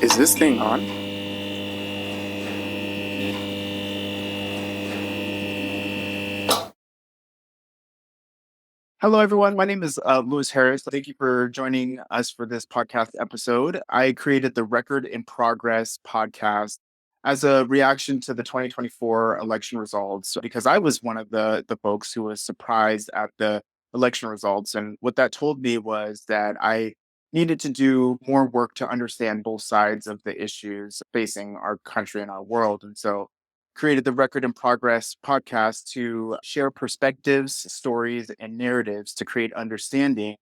Is this thing on? Hello, everyone. My name is Louis Harris. Thank you for joining us for this podcast episode. I created the Record in Progress podcast as a reaction to the 2024 election results because I was one of the folks who was surprised at the election results. And what that told me was that I needed to do more work to understand both sides of the issues facing our country and our world. And so created the Record in Progress podcast to share perspectives, stories, and narratives to create understanding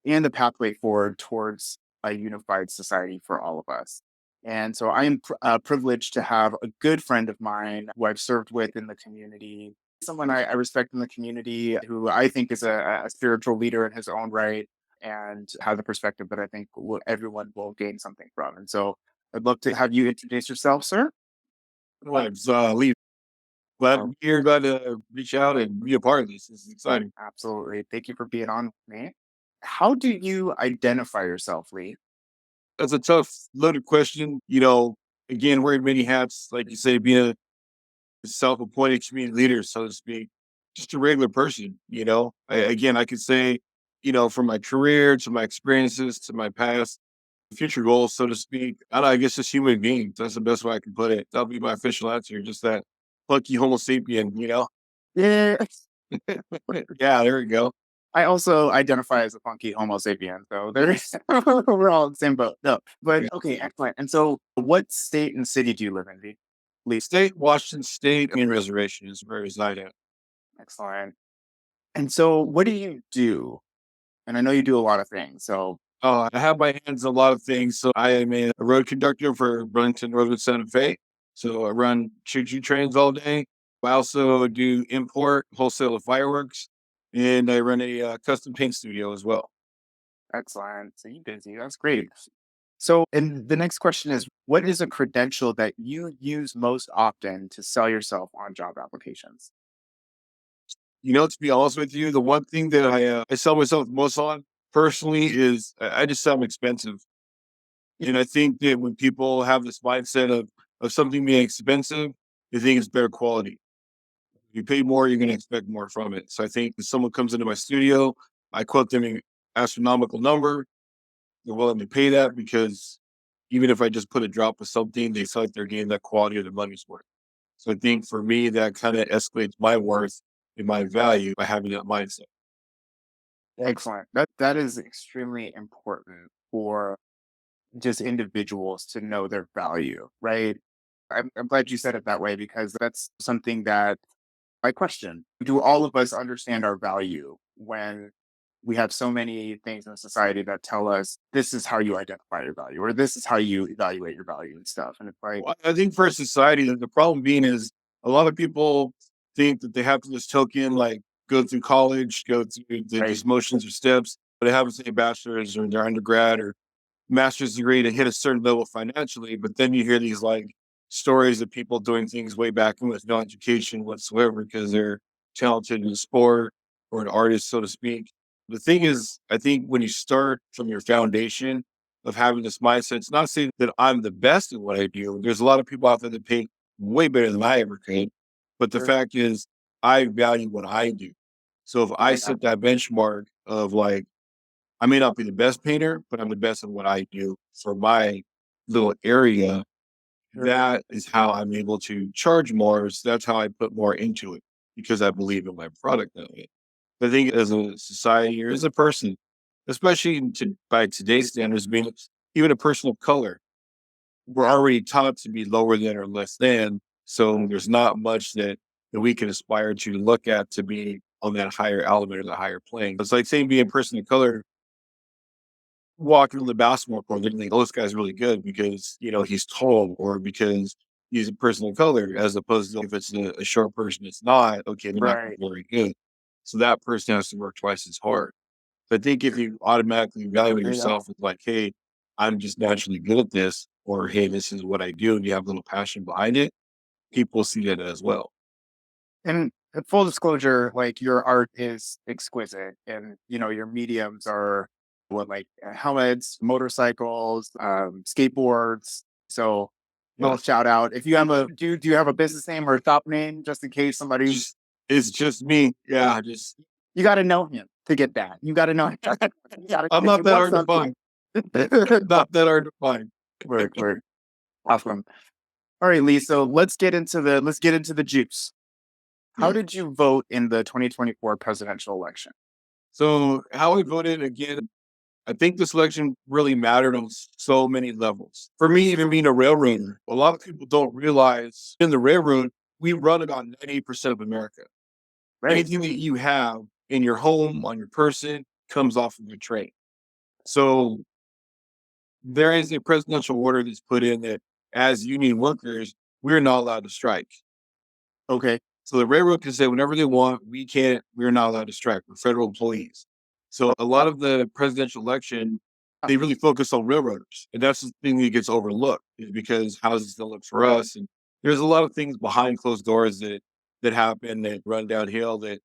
and the pathway forward towards a unified society for all of us. And so I am privileged to have a good friend of mine who I've served with in the community, someone I respect in the community, who I think is a spiritual leader in his own right and has a perspective that I think everyone will gain something from. And so I'd love to have you introduce yourself, sir. Well, it's Lee. Glad to be here. Glad to reach out and be a part of this. This is exciting. Absolutely. Thank you for being on with me. How do you identify yourself, Lee? That's a tough, loaded question. Again, wearing many hats, like you say, being a self-appointed community leader, so to speak, just a regular person. I could say, from my career to my experiences to my past, future goals, so to speak. I guess just human being. That's the best way I can put it. That'll be my official answer. Just that plucky Homo sapien. Yeah. Yeah, there we go. I also identify as a funky Homo sapien. So there's we're all in the same boat. No. But okay, excellent. And so what state and city do you live in, Lee? State, Washington State, and reservation is where I reside at. Excellent. And so what do you do? And I know you do a lot of things. So I have my hands on a lot of things. So I am a road conductor for Burlington Northern Santa Fe. So I run choo-choo trains all day. I also do import, wholesale of fireworks, and I run a custom paint studio as well. excellent. So you busy. That's great. So, and the next question is, what is a credential that you use most often to sell yourself on job applications? To be honest with you, the one thing that I sell myself most on personally is I just sell 'em expensive. And I think that when people have this mindset of something being expensive, they think it's better quality. If you pay more, you're going to expect more from it. So I think if someone comes into my studio, I quote them an astronomical number. They're willing to pay that because even if I just put a drop of something, they feel like they're getting that quality of their money's worth. So I think for me, that kind of escalates my worth and my value by having that mindset. Excellent. That is extremely important for just individuals to know their value, right? I'm glad you said it that way because that's something that I question. Do all of us understand our value when we have so many things in society that tell us this is how you identify your value or this is how you evaluate your value and stuff? And it's like, Well, I think for society, the problem being is a lot of people think that they have to just token, like go through college, go through right, these motions or steps, but they have say a bachelor's or their undergrad or master's degree to hit a certain level financially. But then you hear these like stories of people doing things way back when with no education whatsoever because they're talented in sport or an artist, so to speak. The thing is, I think when you start from your foundation of having this mindset, it's not saying that I'm the best at what I do. There's a lot of people out there that pay way better than I ever could. But the sure, fact is, I value what I do. So if I yeah, set that benchmark of like, I may not be the best painter, but I'm the best at what I do for my little area. sure. That is how I'm able to charge more. So that's how I put more into it because I believe in my product that way. I think as a society or as a person, especially by today's standards, being even a person of color, we're already taught to be lower than or less than. So there's not much that we can aspire to look at to be on that higher element or the higher plane. It's like saying being a person of color walking on the basketball court, they think, oh, this guy's really good because, he's tall or because he's a person of color, as opposed to if it's a short person, it's not, okay, they're not Right. very good. So that person has to work twice as hard. But I think if you automatically evaluate There you go. yourself as like, hey, I'm just naturally good at this, or hey, this is what I do, and you have a little passion behind it, people see that as well. And full disclosure, like your art is exquisite, and your mediums are what, like helmets, motorcycles, skateboards. So little Yeah. shout out. If you have a do you have a business name or a top name just in case somebody Just it's just me. Yeah. Just you gotta know him to get that. You gotta know you gotta I'm if not you that want hard to something. find. Not that hard to find. Work, work. Awesome. All right, Lee. So let's get into the juice. How Yeah. did you vote in the 2024 presidential election? So how I voted again, I think this election really mattered on so many levels. For me, even being a railroader, a lot of people don't realize in the railroad, we run about 98% of America. Right. Anything that you have in your home, on your person, comes off of your train. So there is a presidential order that's put in that as union workers, we're not allowed to strike. Okay. So the railroad can say whenever they want, we're not allowed to strike. We're federal employees. So a lot of the presidential election, Uh, they really focus on railroaders. And that's the thing that gets overlooked is because how's it still look for us? And there's a lot of things behind closed doors that happen that run downhill that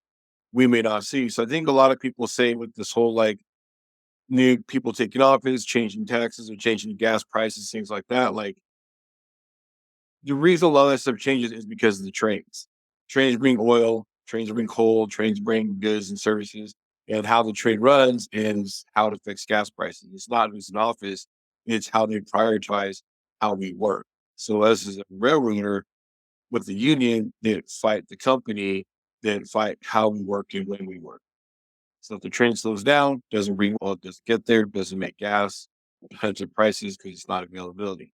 we may not see. So I think a lot of people say with this whole like new people taking office, changing taxes or changing gas prices, things like that. Like the reason a lot of that stuff changes is because of the trains. Trains bring oil, trains bring coal, trains bring goods and services. And how the trade runs is how it affects gas prices. It's not who's in office, it's how they prioritize how we work. So as a railroader with the union, they fight the company, that fight how we work and when we work. So if the train slows down, doesn't bring oil, doesn't get there, doesn't make gas, depends on prices because it's not availability.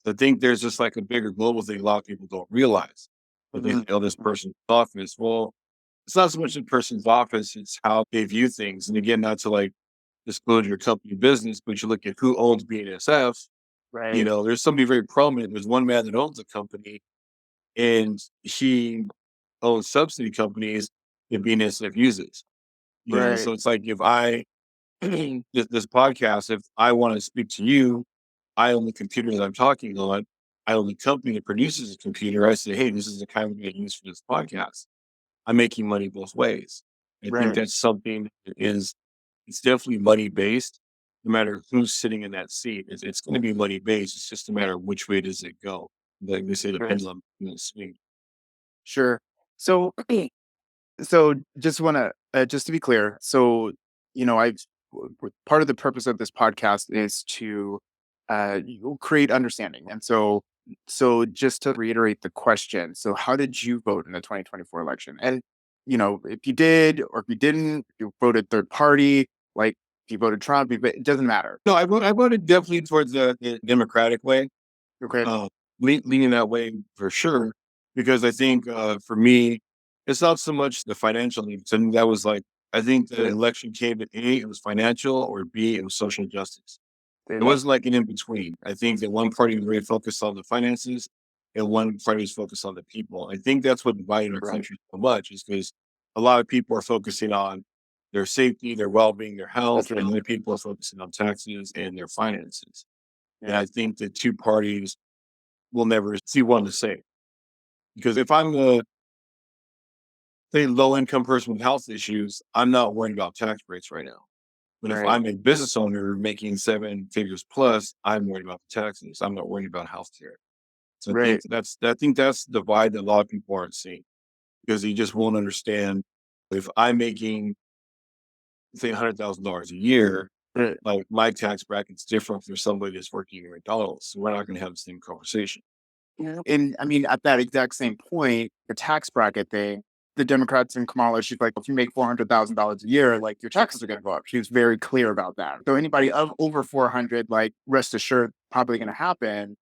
So I think there's just like a bigger global thing a lot of people don't realize. But they mhm, say, oh, this mhm. person's office. Well, it's not so much the person's office, it's how they view things. And again, not to like disclose your company business, but you look at who owns BNSF, Right. there's somebody very prominent. There's one man that owns a company and he owns subsidy companies that BNSF uses. Right. So it's like if I this podcast, if I want to speak to you, I own the computer that I'm talking on. I own the company that produces the computer. I say, hey, this is the kind we get used for this podcast. I'm making money both ways. I think Right. that's something that is it's definitely money based. No matter who's sitting in that seat, it's going to be money based. It's just a matter of which way does it go. Like they say, the Right. pendulum swing. Sure. So so just want to just to be clear, so I've part of the purpose of this podcast is to create understanding, and so just to reiterate the question, so how did you vote in the 2024 election? And if you did or if you didn't, if you voted third party, like if you voted Trump, it doesn't matter. No, I voted definitely towards the Democratic way. Okay. Uh, leaning that way for sure, because I think for me, it's not so much the financial needs. I think that was like, I think the election came at A, it was financial, or B, it was social justice. It They- wasn't like an in between. I think that one party was very focused on the finances and one party was focused on the people. I think that's what divided our Right. country so much is because a lot of people are focusing on their safety, their well being, their health, That's right. and other people are focusing on taxes and their finances. And Yeah. I think the two parties will never see one the same. Because if I'm a say low income person with health issues, I'm not worried about tax rates right now. But if Right. I'm a business owner making seven figures plus, I'm worried about the taxes. I'm not worried about health care. So Right. I think that's the divide that a lot of people aren't seeing because you just won't understand if I'm making say $100,000 a year, Right. like my tax bracket's different for somebody that's working in McDonald's. So we're not going to have the same conversation. Yeah. And I mean, at that exact same point, the tax bracket thing, the Democrats and Kamala, she's like, if you make $400,000 a year, like your taxes are going to go up. She was very clear about that. So anybody of over 400, like rest assured, probably going to happen.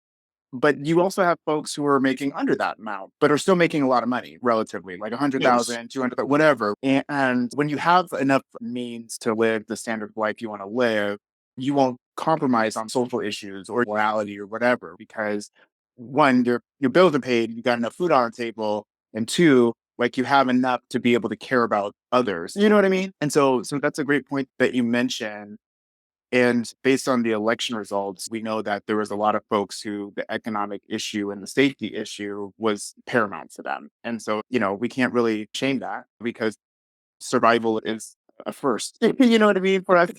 But you also have folks who are making under that amount, but are still making a lot of money relatively, like Yes. 100,000, 200, whatever. And when you have enough means to live the standard of life you want to live, you won't compromise on social issues or morality or whatever, because one, your bills are paid, you got enough food on the table, and two, like you have enough to be able to care about others. You know what I mean? And so that's a great point that you mentioned, and based on the election results, we know that there was a lot of folks who the economic issue and the safety issue was paramount to them. And so, we can't really shame that because survival is a first. You know what I mean? For us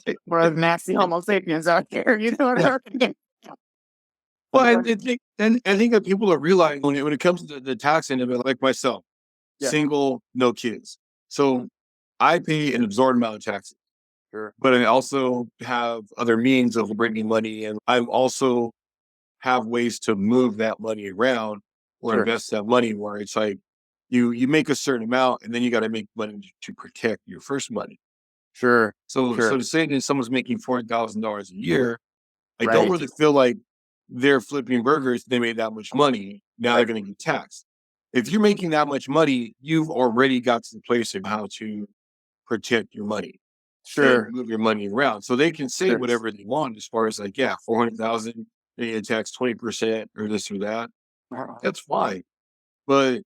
nasty Homo sapiens out here, you know what I mean? Well, and I think that people are realizing when it comes to the tax end of it, like myself, Yeah, single, no kids. So I pay an absorbent amount of taxes, sure, but I also have other means of bringing money, and I also have ways to move that money around or sure, invest that money where it's like you make a certain amount and then you got to make money to protect your first money. sure, So sure. to say that someone's making $4,000 a year, I don't Right, really feel like they're flipping burgers. They made that much money. Now they're right. going to get taxed. If you're making that much money, you've already got to the place of how to protect your money and Sure, move your money around. So they can say sure. whatever they want as far as like, yeah, 400,000, they get taxed 20% or this or that. Uh, That's fine. But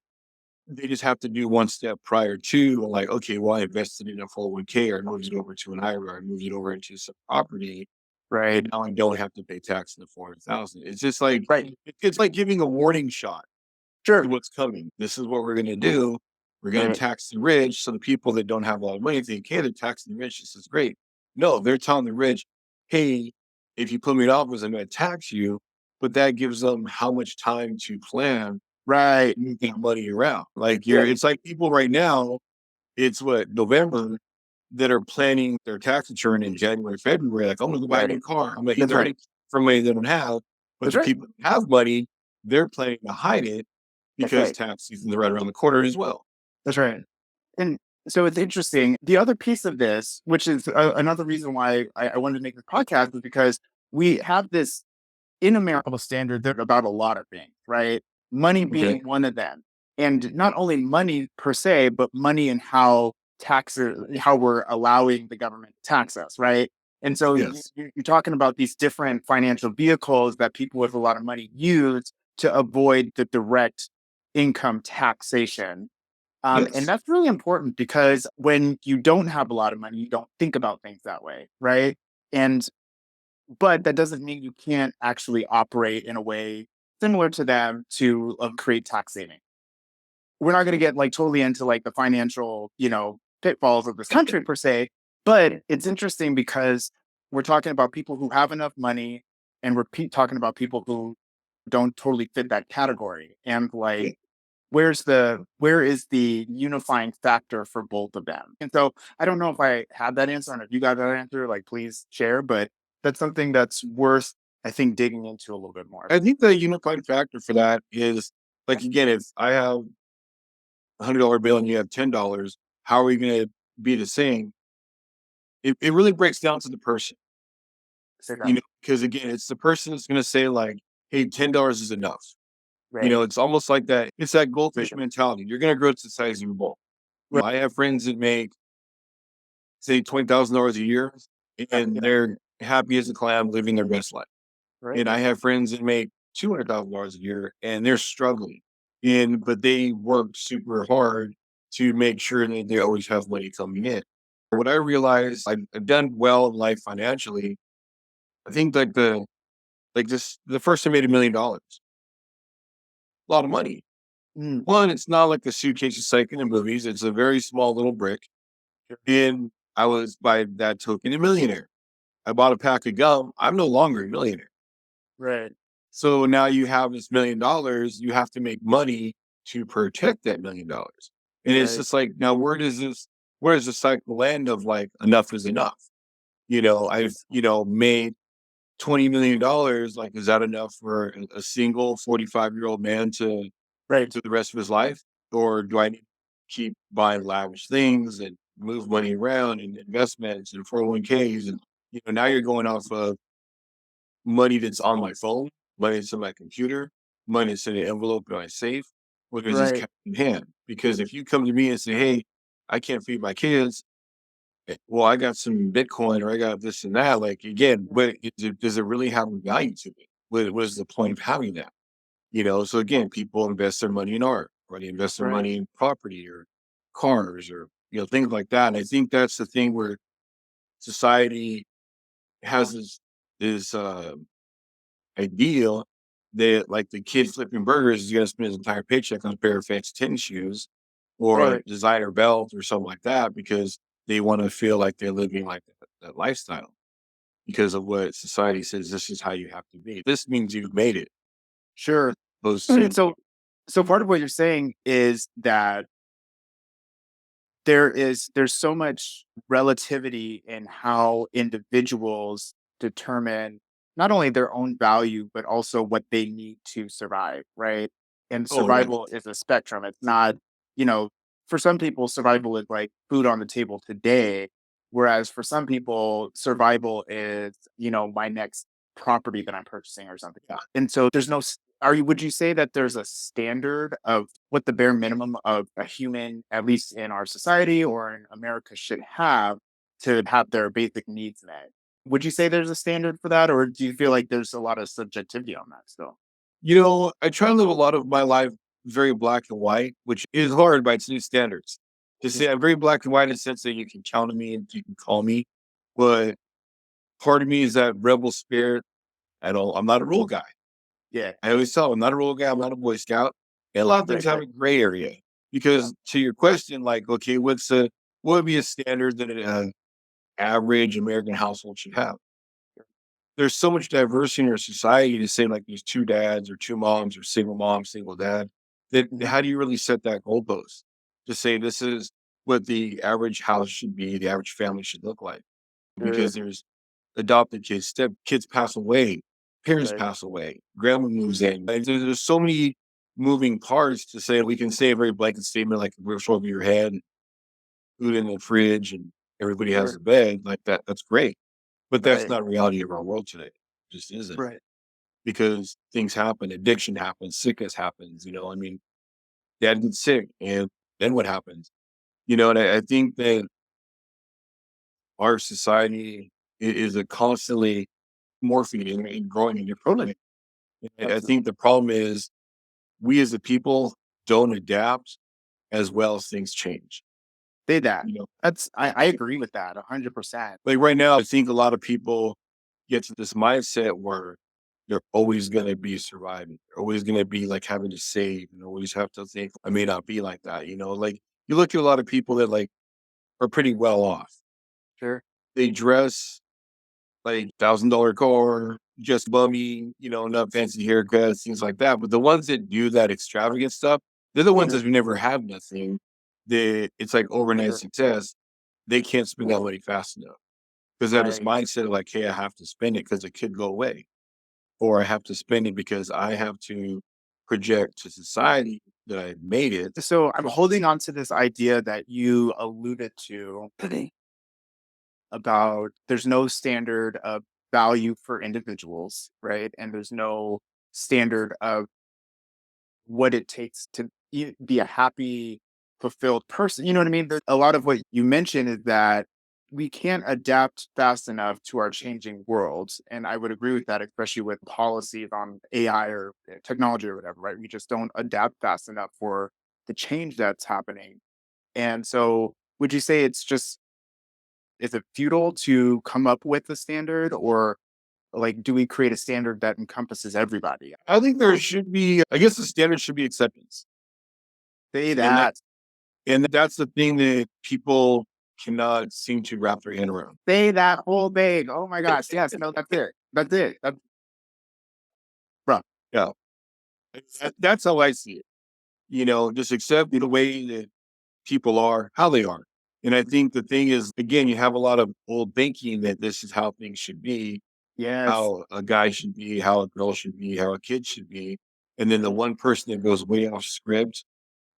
they just have to do one step prior to like, okay, well, I invested in a 401k or I moved it over to an IRA or I moved it over into some property. Right, Now I don't have to pay tax on the 400,000. It's just like, right. it's like giving a warning shot to Sure. what's coming. This is what we're going to do. We're going to Right, tax the rich. So the people that don't have a lot of money think, hey, they're taxing the rich. This is great. No, they're telling the rich, hey, if you put me in office, I'm going to tax you. But that gives them how much time to plan right. moving money around. Like Yeah, it's like people right now, it's what, November, that are planning their tax return in January, February. Like, I'm going to go buy a right. new car. I'm like, That's they're right. already for money they don't have. But That's the right. people that have money, they're planning to hide it That's because right. tax season is right around the corner as well. That's right. And so it's interesting. The other piece of this, which is another reason why I wanted to make this podcast, is because we have this in America standard there about a lot of things, right? Money Okay. being one of them. And not only money per se, but money and how we're allowing the government to tax us, right? And so Yes. you're talking about these different financial vehicles that people with a lot of money use to avoid the direct income taxation. And Yes. that's really important because when you don't have a lot of money, you don't think about things that way, right? And but that doesn't mean you can't actually operate in a way similar to them to create tax saving. We're not going to get like totally into like the financial, pitfalls of this country per se, but it's interesting because we're talking about people who have enough money and we're talking about people who don't totally fit that category. And like, where is the unifying factor for both of them? And so I don't know if I had that answer, and if you got that answer, like please share. But that's something that's worth, I think, digging into a little bit more. I think the unifying factor for that is like, again, if I have $100 bill and you have $10, how are we going to be the same? It really breaks down to the person, Say that. because again, it's the person that's going to say like, hey, $10 is enough. Right. It's almost like that. It's that Right. goldfish mentality. You're going to grow to the size of your bowl. Right. I have friends that make, say, $20,000 a year, Yeah. and Yeah. they're happy as a clam, living their best life. Right. And I have friends that make $200,000 a year, and they're struggling. But they work super hard to make sure that they always have money coming in. What I realized, I've done well in life financially. I think the first I made $1 million, a lot of money. Mm, One, it's not like the suitcase you like in the movies. It's a very small little brick. sure. And I was by that token a millionaire. I bought a pack of gum. I'm no longer a millionaire. Right. So now you have this $1 million. You have to make money to protect that $1 million. And it's Right. just like, now where does the cycle end of like enough is enough? I've, made $20 million. Like, is that enough for a single 45-year-old man Right. to the rest of his life? Or do I need to keep buying lavish things and move money around and investments and 401ks? And, now you're going off of money that's on my phone, money that's in my computer, money that's in an envelope in my safe, whether it's just Right. cash in hand. Because if you come to me and say, hey, I can't feed my kids, well, I got some Bitcoin or I got this and that. Like, again, but does it really have a value to me? What is the point of having that? So again, people invest their money in art, or they invest their Right. money in property or cars or things like that. And I think that's the thing where society has this ideal that like the kid flipping burgers is going to spend his entire paycheck on a pair of fancy tennis shoes or a Right. designer belt or something like that because they want to feel like they're living like that lifestyle because of what society says this is how you have to be. This means you've made it. Sure. Opposed And to, so part of what you're saying is that there's so much relativity in how individuals determine not only their own value but also what they need to survive, right? And oh yeah, survival is a spectrum. It's not, you know, for some people survival is like food on the table today, whereas for some people survival is, my next property that I'm purchasing or something. yeah. And so there's no would you say that there's a standard of what the bare minimum of a human, at least in our society or in America, should have to have their basic needs met? Would you say there's a standard for that, or do you feel like there's a lot of subjectivity on that still? I try to live a lot of my life very black and white, which is hard by today's standards. To say I'm very black and white in the sense that you can count on me and you can call me, but part of me is that rebel spirit. I'm not a rule guy. Yeah, I always tell 'em, I'm not a rule guy, I'm not a Boy Scout. And a lot of things right, have right. a gray area. Yeah, Because to your question, like, okay, what would be a standard that an average American household should have? There's so much diversity in our society to say like there's two dads or two moms or single mom, single dad. That mhm, how do you really set that goalpost to say this is what the average house should be, the average family should look like? sure, Because there's adopted kids, step kids pass away, parents right. pass away, grandma moves in. Like, there's so many moving parts to say we can say a very blanket statement like a roof over your head, food in the fridge, and everybody has Sure, a bed like that. That's great, but that's right, not reality of our world today. It just isn't right. because things happen, addiction happens, sickness happens. I mean, dad gets sick, and then what happens? And I think that our society is a constantly morphing and growing in different Totally, ways. I absolutely. think the problem is we as a people don't adapt as well as things change. Say that. You know, I agree with that 100%. like right now, I think a lot of people get to this mindset where they're always going to be surviving. They're always going to be like having to save and always have to think, I may not be like that. Like you look at a lot of people that like are pretty well off. Sure. They dress like $1,000 car, just bummy, not fancy haircuts, things like that. But the ones that do that extravagant stuff, they're the ones Sure, that who never have nothing. It's like overnight sure. success. They can't spend that money fast enough because they have this Right. mindset of like, hey, I have to spend it because it could go away, or I have to spend it because I have to project to society that I made it. So I'm holding on to this idea that you alluded to about there's no standard of value for individuals, right? And there's no standard of what it takes to be a happy, fulfilled person. You know what I mean? A lot of what you mentioned is that we can't adapt fast enough to our changing worlds. And I would agree with that, especially with policies on AI or technology or whatever, right? We just don't adapt fast enough for the change that's happening. And so, would you say is it futile to come up with a standard, or like, do we create a standard that encompasses everybody? I think there should be, I guess the standard should be acceptance. Say And that that. and that's the thing that people cannot seem to wrap their head around. Say that whole thing. Oh my gosh. Yes. No, that's it. That's it. That's bro. Yeah. That's how I see it. Just accept the way that people are, how they are. And I think the thing is, again, you have a lot of old thinking that this is how things should be, Yes. how a guy should be, how a girl should be, how a kid should be. And then the one person that goes way off script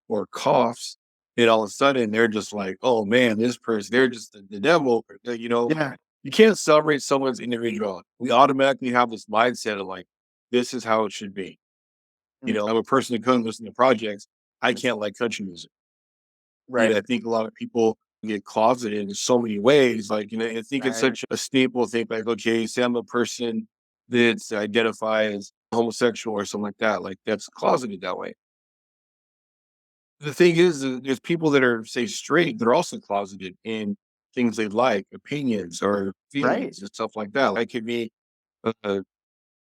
or coughs, and all of a sudden they're just like, oh man, this person, they're just the devil. Yeah. You can't celebrate someone's individuality. We automatically have this mindset of like, this is how it should be. Mm, I'm a person that couldn't listen to projects. I can't like country music. right. I think a lot of people get closeted in so many ways. Like, I think it's Right. such a staple thing. Like, okay, say I'm a person that's identified as homosexual or something like that. Like, that's closeted that way. The thing is, there's people that are, say, straight, they're also closeted in things they like, opinions or Right. feelings and stuff like that. I could be a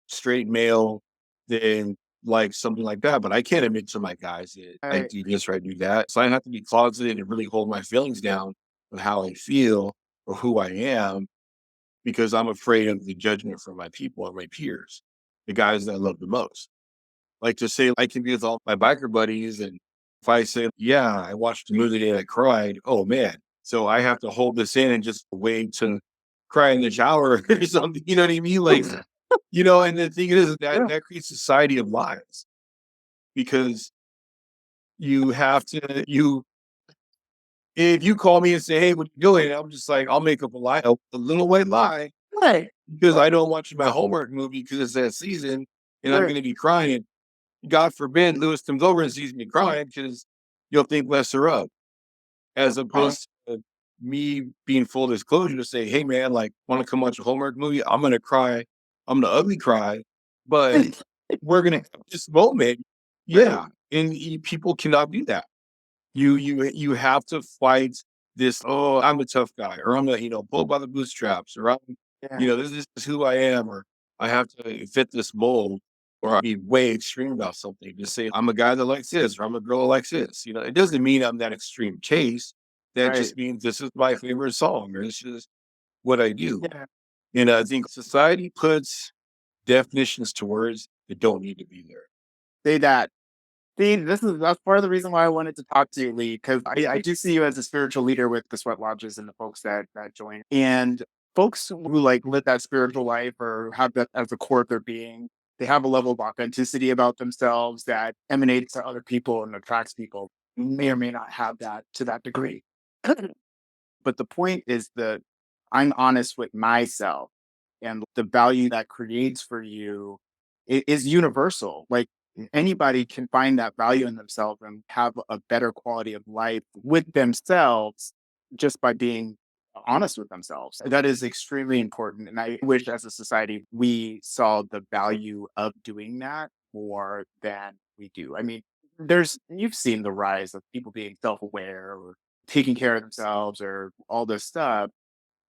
straight male, then like something like that. But I can't admit to my guys that I Right. do this or I do that. So I have to be closeted and really hold my feelings down of how I feel or who I am because I'm afraid of the judgment from my people or my peers, the guys that I love the most. Like to say I can be with all my biker buddies, and if I say, yeah, I watched a movie today and I cried, oh man. So I have to hold this in and just wait to cry in the shower or something. You know what I mean? Like, and the thing is that Yeah. that creates a society of lies because you have to you if you call me and say, hey, what you doing? I'm just like, I'll make up a little white lie Right. because I don't watch my homework movie because it's that season and I'm Right. gonna be crying. God forbid Lewis comes over and sees me crying because you'll think lesser of, as Right. opposed to me being full disclosure to say, hey man, like, want to come watch a homework movie? I'm gonna cry. I'm gonna ugly cry, but we're gonna have this moment. Right. Yeah. And people cannot do that. You have to fight this, oh, I'm a tough guy, or I'm pulled by the bootstraps, or Yeah. this is who I am, or I have to fit this mold, or I'll be way extreme about something. Just say I'm a guy that likes this, or I'm a girl that likes this. It doesn't mean I'm that extreme case. That Right. just means this is my favorite song, or this is what I do. Yeah. And I think society puts definitions to words that don't need to be there. Say that. See, that's part of the reason why I wanted to talk to you, Lee, because I do see you as a spiritual leader with the sweat lodges and the folks that join. And folks who like live that spiritual life or have that as the core of their being, they have a level of authenticity about themselves that emanates to other people and attracts people. May or may not have that to that degree. But the point is that I'm honest with myself and the value that creates for you is universal. Like anybody can find that value in themselves and have a better quality of life with themselves just by being honest with themselves. That is extremely important. And I wish as a society we saw the value of doing that more than we do. I mean, you've seen the rise of people being self-aware or taking care of themselves or all this stuff,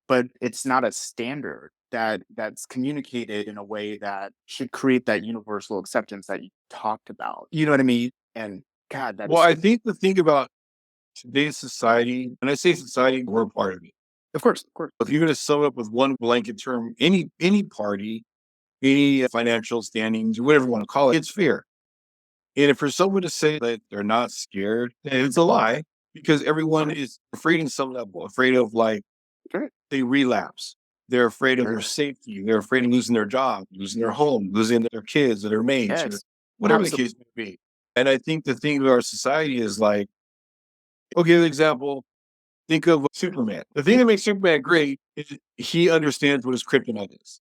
but it's not a standard that's communicated in a way that should create that universal acceptance that you talked about. You know what I mean? And God, Well, that's I think the thing about today's society, and I say society, we're a part of it. of course, of course. If you're going to sum up with one blanket term, any party, any financial standings, whatever you want to call it, it's fear. And if for someone to say that they're not scared, then it's a lie because everyone Right. is afraid in some level, afraid of like Sure. they relapse. They're afraid of their Sure. safety. They're afraid of losing their job, losing their home, losing their kids or their mates or Yes. whatever the Absolutely. case may be. And I think the thing about our society is like, I'll give you an example. Think of Superman. The thing that makes Superman great is he understands what his kryptonite is.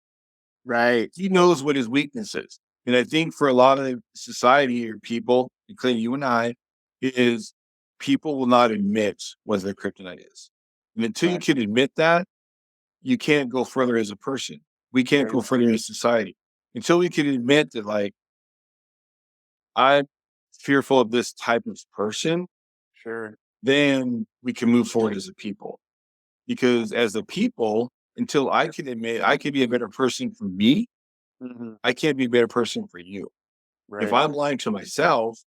Right. He knows what his weakness is. And I think for a lot of society or people, including you and I, is people will not admit what their kryptonite is. And until you Right. can admit that, you can't go further as a person. We can't Right. go further as society. Until we can admit that, like, I'm fearful of this type of person, Sure. then we can move forward as a people. Because as a people, until I can admit I can be a better person for me, Hmm. I can't be a better person for you. If Right. I'm lying to myself,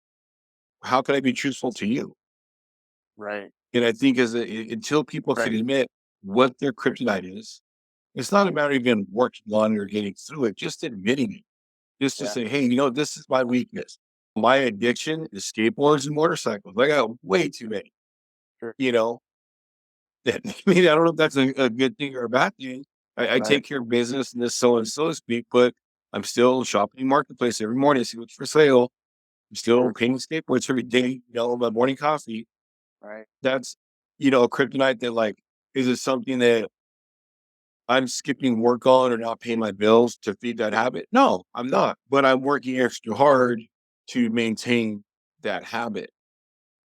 how can I be truthful to you? Right. And I think until people can Right. admit what their kryptonite is, it's not about even working on it or getting through it, just admitting it. Just to Yeah. say, hey, this is my weakness. My addiction is skateboards and motorcycles. I got way too many, Sure. you know. That I mean, I don't know if that's a good thing or a bad thing. I Right. take care of business and this so to speak, but I'm still shopping marketplace every morning, see what's for sale. I'm still Sure. painting skateboards every day, my morning coffee. Right. That's a kryptonite that like is it something that I'm skipping work on or not paying my bills to feed that habit? No, I'm not. But I'm working extra hard to maintain that habit.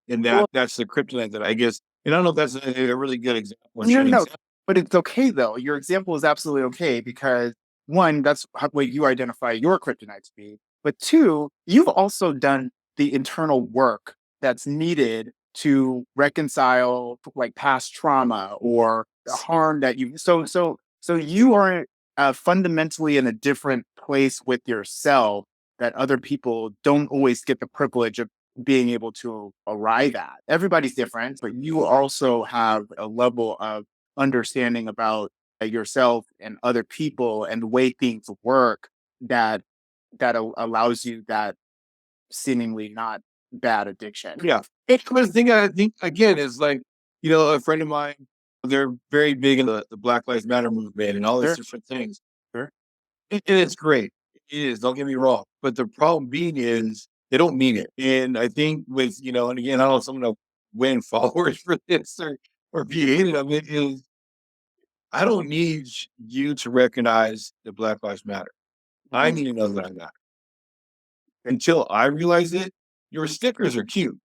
And Well, that's the kryptonite that I guess, and I don't know if that's a really good example or no, no, shining no. example. But it's okay though. Your example is absolutely okay because one, that's what you identify your kryptonite to be. But two, you've also done the internal work that's needed to reconcile like past trauma or the harm that you. So you are fundamentally in a different place with yourself that other people don't always get the privilege of being able to arrive at. Everybody's different, but you also have a level of understanding about yourself and other people and the way things work that allows you that seemingly not bad addiction. Yeah. But the thing I think again is like, a friend of mine, they're very big in the Black Lives Matter movement and all these Sure, different things. sure. And it's great. It is, don't get me wrong. But the problem being is they don't mean it. And I think with, and again, I don't know if someone to win followers for this or be hated of it is I don't need you to recognize that Black Lives Matter. I Mhm. need to know that I matter. Until I realize it, your stickers are cute.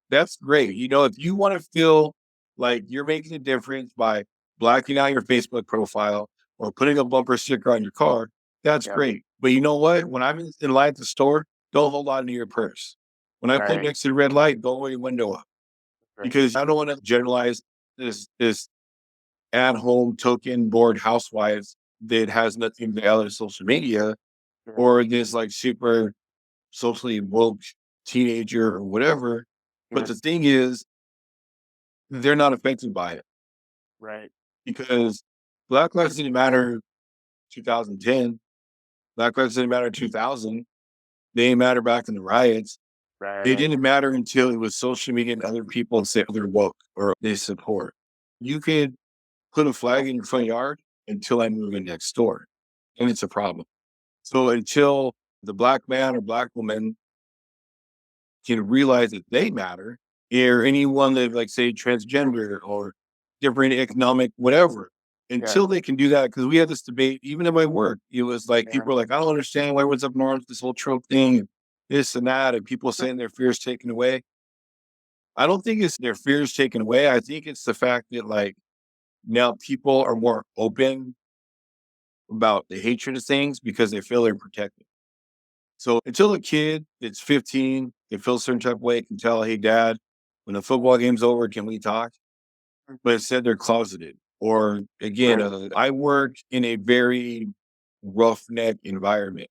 That's great. If you want to feel like you're making a difference by blacking out your Facebook profile or putting a bumper sticker on your car, that's Yep, great. But you know what? When I'm in line at the store, don't hold on to your purse. When I pull right, next to the red light, don't roll your window up right, because I don't want to generalize this at home token board housewives that has nothing to other social media sure, or this like super socially woke teenager or whatever. But sure, the thing is, they're not affected by it right, because Black Lives didn't matter 2010. Black Lives didn't matter 2000. They didn't matter back in the riots. They right. didn't matter until it was social media and other people say they're woke or they support. You could put a flag in your front yard until I move in next door, and it's a problem. So until the black man or black woman can realize that they matter, or anyone that like say transgender or different economic whatever, Yeah, until they can do that, because we had this debate even at my work. It was like yeah, people are like, I don't understand why everyone's up in arms, this whole Trump thing, and this and that, and people saying their fears taken away. I don't think it's their fears taken away. I think it's the fact that like now people are more open about the hatred of things because they feel they're protected. So until a kid that's 15, they feel a certain type of way, can tell, hey, dad, when the football game's over, can we talk? But instead, they're closeted. Or again, right, I work in a very roughneck environment.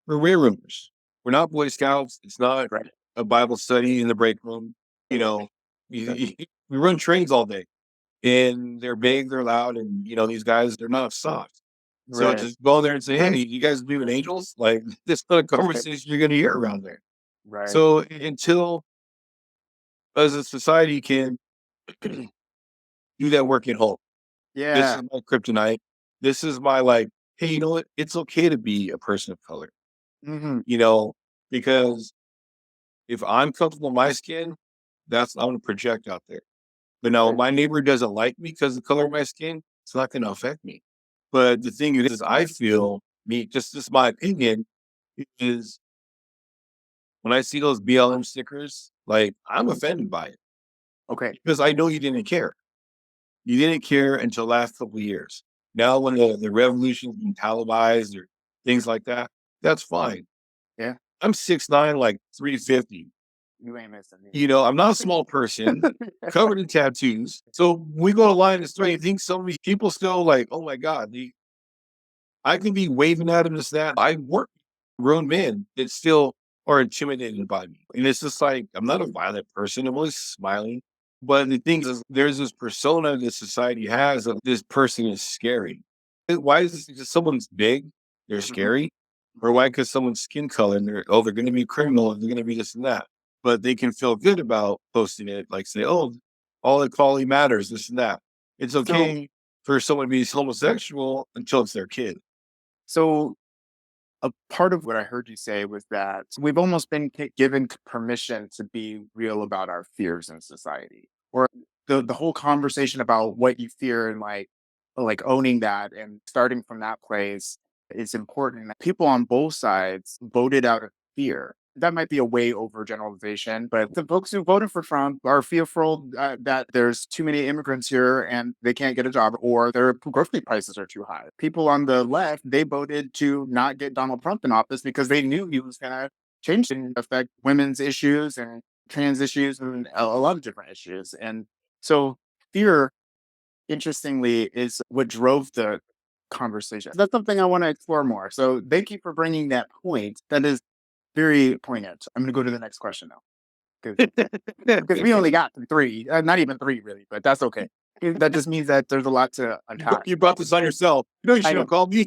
We're way roomers. We're not Boy Scouts. It's not right, a Bible study in the break room. You know, sure, we run trains all day and they're big, they're loud, and these guys, they're not soft. So right, just go there and say, hey, you guys believe in angels? Like this is not a right, conversation you're gonna hear around there. right. So until as a society can do that work at home, this Yeah, is my kryptonite. This is my like, hey, you know what? It's okay to be a person of color, mhm, you know, because if I'm comfortable in my skin, that's I'm gonna project out there. But now right, my neighbor doesn't like me because of the color of my skin, it's not gonna affect me. But the thing is I feel me, just this is my opinion, is when I see those BLM stickers, like I'm offended by it okay, because I know you didn't care. You didn't care until the last couple of years. Now, when the revolution's been televised or things like that, that's fine. yeah, I'm 6'9", like 350. you ain't missing me. I'm not a small person, covered in tattoos. So we go to line in the store. You think some of these people still like, oh my god, I can be waving at them this that. I work with grown men that still are intimidated by me, and it's just like I'm not a violent person. I'm always smiling. But the thing is, there's this persona that society has of this person is scary. Why is this? Because someone's big, they're Mhm, scary, or why? Because someone's skin color and they're going to be criminal, they're going to be this and that. But they can feel good about posting it, like say, oh, all equality matters, this and that. It's so okay for someone to be homosexual until it's their kid. so a part of what I heard you say was that we've almost been given permission to be real about our fears in society, or the whole conversation about what you fear and like owning that and starting from that place is important. People on both sides voted out of fear. That might be a way over generalization, but the folks who voted for Trump are fearful that there's too many immigrants here and they can't get a job, or their grocery prices are too high. People on the left, they voted to not get Donald Trump in office because they knew he was going to change and affect women's issues and trans issues and a lot of different issues. And so fear, interestingly, is what drove the conversation. That's something I want to explore more. So thank you for bringing that point. That is very poignant. I'm going to go to the next question now because we only got three, not even three really, but that's okay. That just means that there's a lot to unpack. You brought this on yourself. You I should have know. called me.